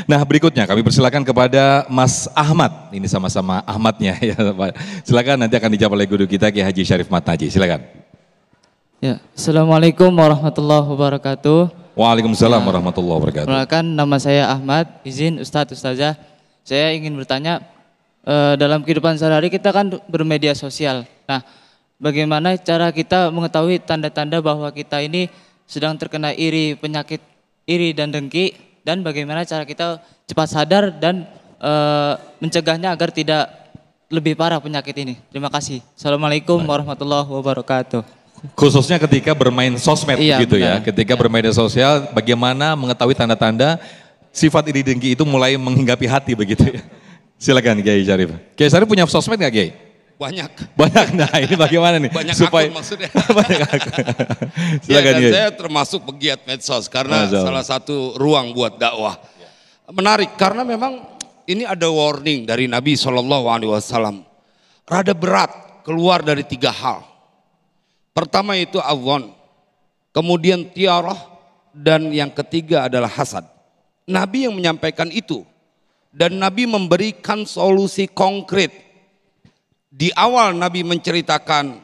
Nah berikutnya kami persilakan kepada Mas Ahmad, ini sama-sama Ahmadnya ya Pak. Silakan nanti akan dijawab oleh guru kita Kiai Haji Syarif Matnaji, silakan. Ya, Assalamualaikum warahmatullahi wabarakatuh. Waalaikumsalam warahmatullahi wabarakatuh. Perkenalkan nama saya Ahmad, izin Ustazah. Saya ingin bertanya, dalam kehidupan sehari-hari kita kan bermedia sosial. Nah, bagaimana cara kita mengetahui tanda-tanda bahwa kita ini sedang terkena penyakit iri dan dengki? Dan bagaimana cara kita cepat sadar dan mencegahnya agar tidak lebih parah penyakit ini. Terima kasih. Assalamualaikum warahmatullahi wabarakatuh. Khususnya ketika bermain sosmed gitu ya. Ketika bermedia sosial, bagaimana mengetahui tanda-tanda sifat iri dengki itu mulai menghinggapi hati begitu ya. Silakan Kiai Syarif. Kiai Syarif punya sosmed nggak Kiai? Banyak. Banyak. Nah ini bagaimana nih? Banyak supaya akun maksudnya. banyak akun. Silakan, ya, dan saya termasuk pegiat medsos karena salah satu ruang buat dakwah. Menarik karena memang ini ada warning dari Nabi SAW. Rada berat keluar dari 3 hal. Pertama itu awon, kemudian tiarah, dan yang ketiga adalah hasad. Nabi yang menyampaikan itu dan Nabi memberikan solusi konkret. Di awal Nabi menceritakan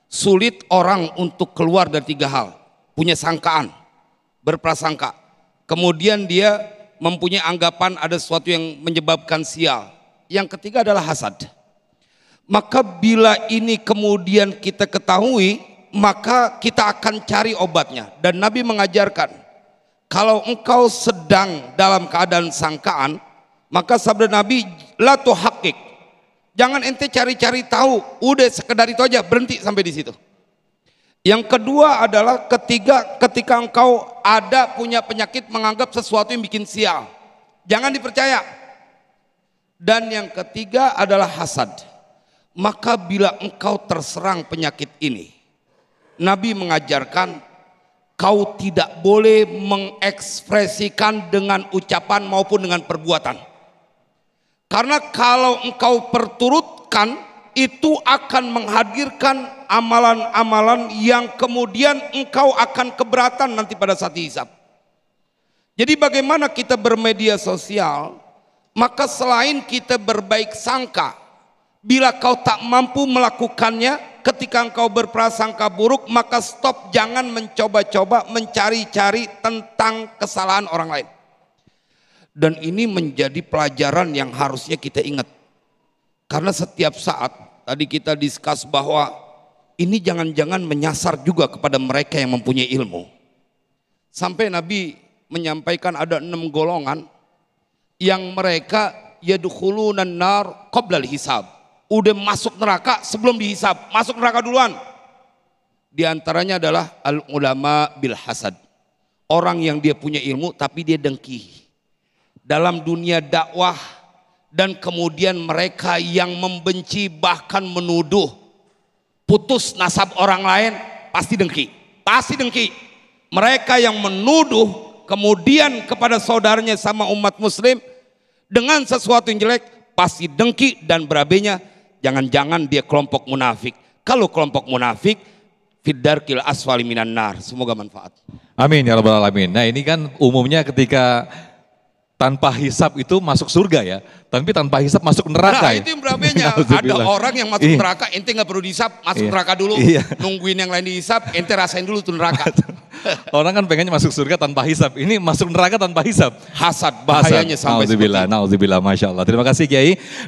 sulit orang untuk keluar dari 3 hal. Punya sangkaan, berprasangka. Kemudian dia mempunyai anggapan ada sesuatu yang menyebabkan sial. Yang ketiga adalah hasad. Maka bila ini kemudian kita ketahui, maka kita akan cari obatnya. Dan Nabi mengajarkan, kalau engkau sedang dalam keadaan sangkaan, maka sabda Nabi, la tuhaqqiq. Jangan ente cari-cari tahu, udah sekedar itu aja, berhenti sampai di situ. Yang kedua adalah ketika engkau punya penyakit menganggap sesuatu yang bikin sial. Jangan dipercaya. Dan yang ketiga adalah hasad. Maka bila engkau terserang penyakit ini, Nabi mengajarkan kau tidak boleh mengekspresikan dengan ucapan maupun dengan perbuatan. Karena kalau engkau perturutkan, itu akan menghadirkan amalan-amalan yang kemudian engkau akan keberatan nanti pada saat dihisab. Jadi bagaimana kita bermedia sosial, maka selain kita berbaik sangka, bila kau tak mampu melakukannya, ketika engkau berprasangka buruk, maka stop, jangan mencoba-coba mencari-cari tentang kesalahan orang lain. Dan ini menjadi pelajaran yang harusnya kita ingat. Karena setiap saat, tadi kita diskus bahwa ini jangan-jangan menyasar juga kepada mereka yang mempunyai ilmu. Sampai Nabi menyampaikan ada 6 golongan yang mereka yadkhulunan nar qoblal hisab. Udah masuk neraka sebelum dihisab, masuk neraka duluan. Di antaranya adalah al-ulama bil hasad. Orang yang dia punya ilmu tapi dia dengki. Dalam dunia dakwah, dan kemudian mereka yang membenci bahkan menuduh putus nasab orang lain, pasti dengki. Mereka yang menuduh kemudian kepada saudaranya sama umat muslim dengan sesuatu yang jelek, pasti dengki dan berabainya. Jangan-jangan dia kelompok munafik. Kalau kelompok munafik, fiddarkil asfali minan nar. Semoga manfaat. Amin ya rabbal alamin. Nah ini kan umumnya ketika tanpa hisab itu masuk surga ya, tapi tanpa hisab masuk neraka. Nah itu yang berabainya. Ada orang yang masuk neraka, ente nggak perlu dihisab, masuk neraka dulu, nungguin yang lain dihisab, ente rasain dulu tuh neraka. Orang kan pengennya masuk surga tanpa hisab, ini masuk neraka tanpa hisab. Hasad, bahayanya sampai seperti itu. Nauzubillah, masya Allah. Terima kasih Kiai.